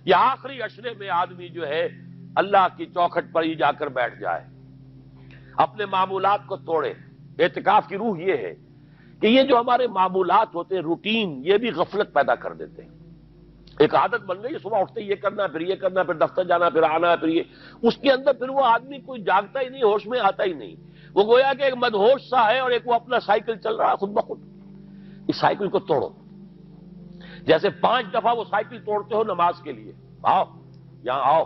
یہ آخری عشرے میں آدمی جو ہے اللہ کی چوکھٹ پر ہی جا کر بیٹھ جائے، اپنے معمولات کو توڑے۔ اعتکاف کی روح یہ ہے کہ یہ جو ہمارے معمولات ہوتے ہیں، روٹین، یہ بھی غفلت پیدا کر دیتے ہیں۔ ایک عادت بن گئی، صبح اٹھتے یہ کرنا، پھر یہ کرنا، پھر دفتر جانا، پھر آنا، پھر یہ، اس کے اندر پھر وہ آدمی کوئی جاگتا ہی نہیں، ہوش میں آتا ہی نہیں۔ وہ گویا کہ ایک مدہوش سا ہے اور ایک وہ اپنا سائیکل چل رہا ہے خود بخود۔ اس سائیکل کو توڑو، جیسے 5 دفعہ وہ سائیکل توڑتے ہو نماز کے لیے۔ آؤ یہاں آؤ،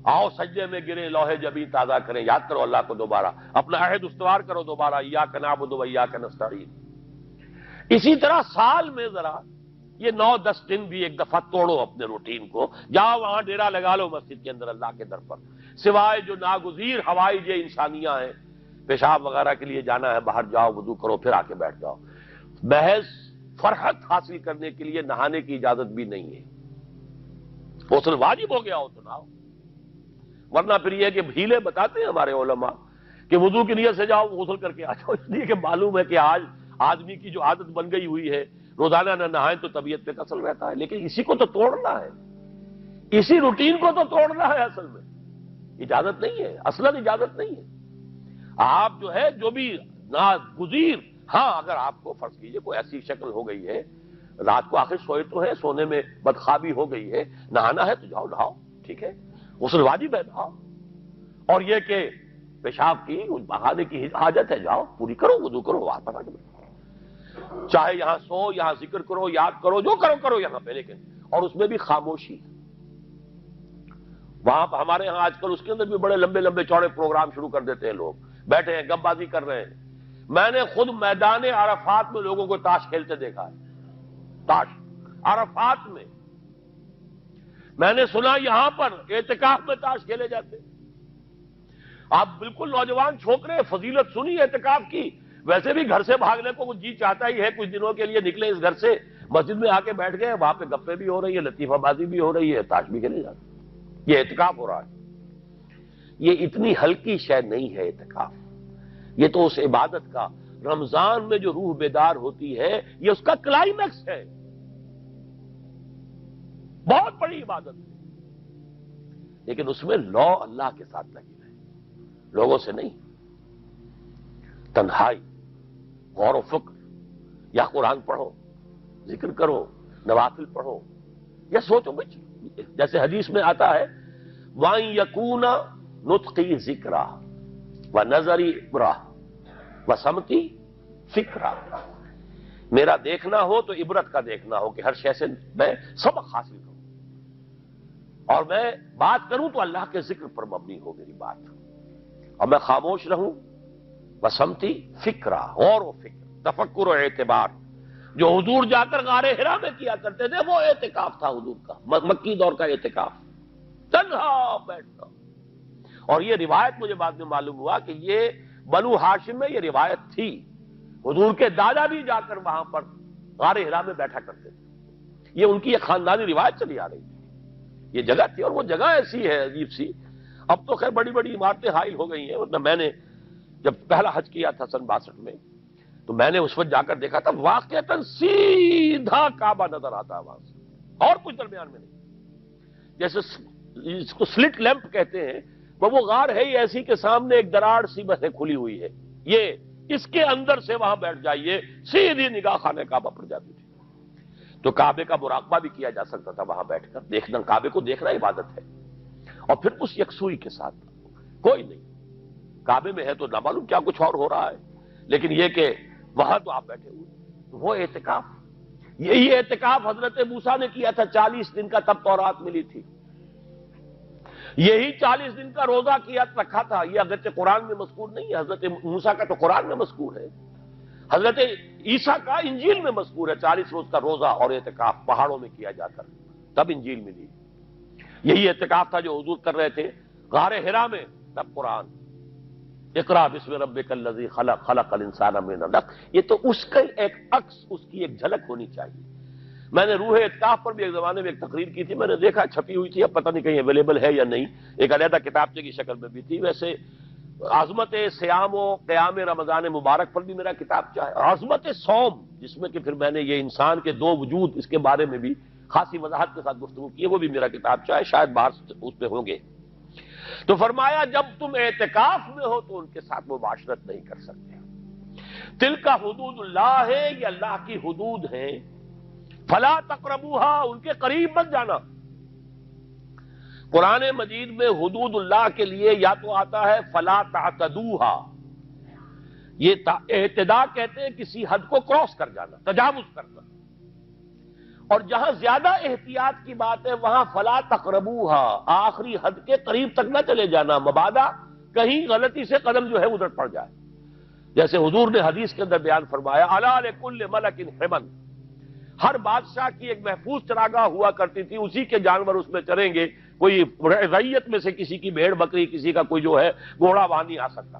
آؤ سجدے میں گرے، لوح جبین تازہ کریں، یاد کرو اللہ کو دوبارہ، اپنا عہد استوار کرو دوبارہ، ایاک نعبد و ایاک نستعین۔ اسی طرح سال میں ذرا یہ 9-10 دن بھی ایک دفعہ توڑو اپنے روٹین کو، جاؤ وہاں ڈیرا لگا لو مسجد کے اندر اللہ کے در پر، سوائے جو ناگزیر ہوائج انسانیاں ہیں، پیشاب وغیرہ کے لیے جانا ہے باہر، جاؤ وضو کرو پھر آ کے بیٹھ جاؤ۔ محض فرحت حاصل کرنے کے لیے نہانے کی اجازت بھی نہیں ہے۔ غسل واجب ہو گیا ہو تو نہاؤ، ورنہ پھر یہ کہ ہیلے بتاتے ہیں ہمارے علماء کہ وضو کی نیت سے جاؤ غسل کر کے آ جاؤ، اس لیے کہ معلوم ہے کہ آج آدمی کی جو عادت بن گئی ہوئی ہے روزانہ نہ نہائیں تو طبیعت پہ کسل رہتا ہے، لیکن اسی کو تو توڑنا ہے، اسی روٹین کو تو توڑنا ہے۔ اصل میں اجازت نہیں ہے، اصلاً اجازت نہیں ہے۔ آپ جو ہے جو بھی ناگزیر، ہاں اگر آپ کو فرض کیجئے کوئی ایسی شکل ہو گئی ہے، رات کو آخر سوئے تو ہے، سونے میں بدخوابی ہو گئی ہے، نہانا ہے تو جاؤ نہاؤ، ٹھیک ہے، غسل واجب ہے نہاؤ، اور یہ کہ پیشاب کی بہانے کی حاجت ہے، جاؤ پوری کرو، وضو کرو، واپس آ کے بیٹھو، چاہے یہاں سو، یہاں ذکر کرو، یاد کرو، جو کرو کرو یہاں پہ، لیکن اور اس میں بھی خاموشی۔ وہاں ہمارے ہاں آج کل اس کے اندر بھی بڑے لمبے لمبے چوڑے پروگرام شروع کر دیتے ہیں، لوگ بیٹھے ہیں گپ بازی کر رہے ہیں۔ میں نے خود میدان عرفات میں لوگوں کو تاش کھیلتے دیکھا ہے، تاش عرفات میں۔ میں نے سنا یہاں پر اعتکاف میں تاش کھیلے جاتے۔ آپ بالکل نوجوان چھوکرے، فضیلت سنی اعتکاف کی، ویسے بھی گھر سے بھاگنے کو وہ جی چاہتا ہی ہے، کچھ دنوں کے لیے نکلے اس گھر سے، مسجد میں آ کے بیٹھ گئے، وہاں پہ گپے بھی ہو رہی ہے، لطیفہ بازی بھی ہو رہی ہے، تاش بھی کھیلے جاتے، یہ اعتکاف ہو رہا ہے۔ یہ اتنی ہلکی شے نہیں ہے اعتکاف، یہ تو اس عبادت کا، رمضان میں جو روح بیدار ہوتی ہے یہ اس کا کلائمیکس ہے، بہت بڑی عبادت ہے، لیکن اس میں لو اللہ کے ساتھ لگی رہے، لوگوں سے نہیں، تنہائی، غور و فکر، یا قرآن پڑھو، ذکر کرو، نوافل پڑھو، یا سوچو کچھ، جیسے حدیث میں آتا ہے وَأَن يَكُونَ نُطْقِي ذِكْرًا وَنَظَرِي عِبْرَةً وَسَمْتِي فِكْرًا، میرا دیکھنا ہو تو عبرت کا دیکھنا ہو کہ ہر شے سے میں سبق حاصل کروں، اور میں بات کروں تو اللہ کے ذکر پر مبنی ہو میری بات، اور میں خاموش رہوں، وَسَمْتِي فِكْرًا، غور و فکر، تفکر و اعتبار، جو حضور جا کر غار حرا میں کیا کرتے تھے وہ اعتکاف تھا حضور کا، مکی دور کا اعتکاف، تنہا بیٹھنا۔ اور یہ روایت مجھے بعد میں معلوم ہوا کہ یہ بنو ہاشم میں یہ روایت تھی، حضور کے دادا بھی جا کر وہاں پر غار حرا میں بیٹھا کرتے تھے، یہ ان کی ایک خاندانی روایت چلی آ رہی تھی، یہ جگہ تھی، اور وہ جگہ ایسی ہے عجیب سی، اب تو خیر بڑی بڑی عمارتیں حائل ہو گئی ہیں، ورنہ میں نے جب پہلا حج کیا تھا سن 62 میں، تو میں نے اس وقت جا کر دیکھا تھا واقعتاً سیدھا کعبہ نظر آتا ہے وہاں سے، اور کچھ درمیان میں نہیں، جیسے اس کو سلٹ لیمپ کہتے ہیں، وہ غار ہے ہی ایسی کہ سامنے ایک دراڑ سی بس کھلی ہوئی ہے، یہ اس کے اندر سے وہاں بیٹھ جائیے، سیدھی نگاہ خانے کعبہ پڑ جاتی تھی، تو کعبے کا مراقبہ بھی کیا جا سکتا تھا وہاں بیٹھ کر، دیکھنا، کعبے کو دیکھنا عبادت ہے، اور پھر اس یکسوئی کے ساتھ کوئی نہیں، کعبے میں ہے تو نہ معلوم کیا کچھ اور ہو رہا ہے، لیکن یہ کہ وہاں تو آپ بیٹھے ہوئے، وہ اعتکاف، یہی اعتکاف حضرت موسیٰ نے کیا تھا 40 دن کا، تب تورات ملی تھی، یہی 40 دن کا روزہ کیا رکھا تھا، یہ اگرچہ قرآن میں مذکور نہیں ہے، حضرت موسیٰ کا تو قرآن میں مذکور ہے، حضرت عیسیٰ کا انجیل میں مذکور ہے، 40 روز کا روزہ اور اعتکاف پہاڑوں میں کیا جاتا، تب انجیل ملی، یہی اعتکاف تھا جو حضور کر رہے تھے غار حرا میں، تب قرآن، اقرا بسم ربک الذی خلق، خلق الانسان من علق، یہ تو اس کا ایک عکس، اس کی ایک جھلک ہونی چاہیے۔ میں نے روح اعتکاف پر بھی ایک زمانے میں ایک تقریر کی تھی، میں نے دیکھا چھپی ہوئی تھی، اب پتہ نہیں کہیں اویلیبل ہے یا نہیں، ایک علیحدہ کتابچے کی شکل میں بھی تھی، ویسے عظمت صیام و قیام رمضان مبارک پر بھی میرا کتابچہ ہے، عظمت صوم، جس میں کہ پھر میں نے یہ انسان کے 2 وجود، اس کے بارے میں بھی خاصی وضاحت کے ساتھ گفتگو کی ہے، وہ بھی میرا کتاب چاہے شاید باہر اس پہ ہوں گے۔ تو فرمایا جب تم اعتکاف میں ہو تو ان کے ساتھ مباشرت نہیں کر سکتے۔ تلک حدود اللہ ہے، یہ اللہ کی حدود ہیں، فلا تقربوہا، ان کے قریب مت جانا۔ قرآن مجید میں حدود اللہ کے لیے یا تو آتا ہے فلا تعتدوہا، یہ اعتداء کہتے ہیں کسی حد کو کراس کر جانا، تجاوز کرنا، اور جہاں زیادہ احتیاط کی بات ہے وہاں فلا تقربوہا، آخری حد کے قریب تک نہ چلے جانا، مبادا کہیں غلطی سے قدم جو ہے ادھر پڑ جائے۔ جیسے حضور نے حدیث کے اندر بیان فرمایا الا لکل ملک حمل، ہر بادشاہ کی ایک محفوظ چراگاہ ہوا کرتی تھی، اسی کے جانور اس میں چریں گے، کوئی رعیت میں سے کسی کی بھیڑ بکری، کسی کا کوئی جو ہے گھوڑا وہاں نہیں آ سکتا۔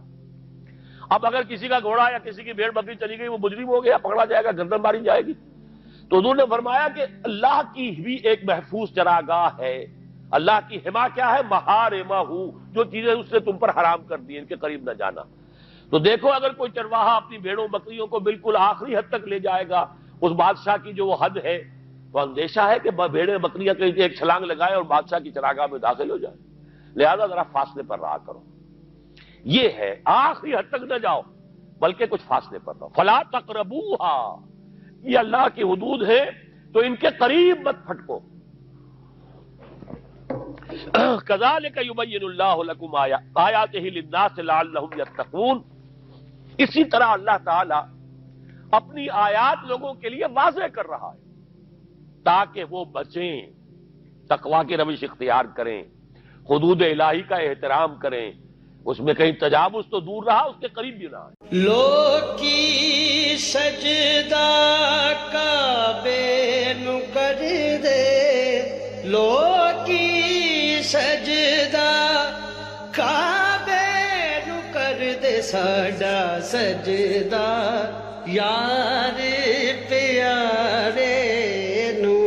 اب اگر کسی کا گھوڑا یا کسی کی بھیڑ بکری چلی گئی، وہ مجرم ہو گیا، پکڑا جائے گا، گردن ماری جائے گی۔ تو حضور نے فرمایا کہ اللہ کی بھی ایک محفوظ چراگاہ ہے، اللہ کی حما کیا ہے؟ محارمہ، جو چیزیں اس نے تم پر حرام کر دی، ان کے قریب نہ جانا۔ تو دیکھو اگر کوئی چرواہا اپنی بھیڑوں بکریوں کو بالکل آخری حد تک لے جائے گا، اس بادشاہ کی جو وہ حد ہے، تو اندیشہ ہے کہ بھیڑیں بکریاں کہیں ایک چھلانگ لگائے اور بادشاہ کی چراگاہ میں داخل ہو جائے، لہذا ذرا فاصلے پر رہا کرو۔ یہ ہے آخری حد تک نہ جاؤ بلکہ کچھ فاصلے پر رہو۔ فلا تقربوہا، یہ اللہ کی حدود ہے تو ان کے قریب مت پھٹکو۔ کذالک یبین اللہ لکم آیاتہ للناس لعلہم یتقون، اسی طرح اللہ تعالی اپنی آیات لوگوں کے لیے واضح کر رہا ہے تاکہ وہ بچیں، تقویٰ کی روش اختیار کریں، حدود الہی کا احترام کریں، اس میں کہیں تجاوز تو دور رہا، اس کے قریب بھی نہ آئے۔ لوگ کی سجدہ کعبے نو کر دے، لوگ کی سجدہ کعبے نو کر دے، ساڈا سجدہ یار پیارے نو،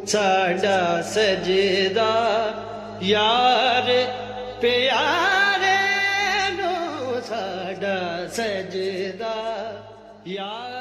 ساڈا سجدہ یار پیارے نو، ساڈا سجدہ یار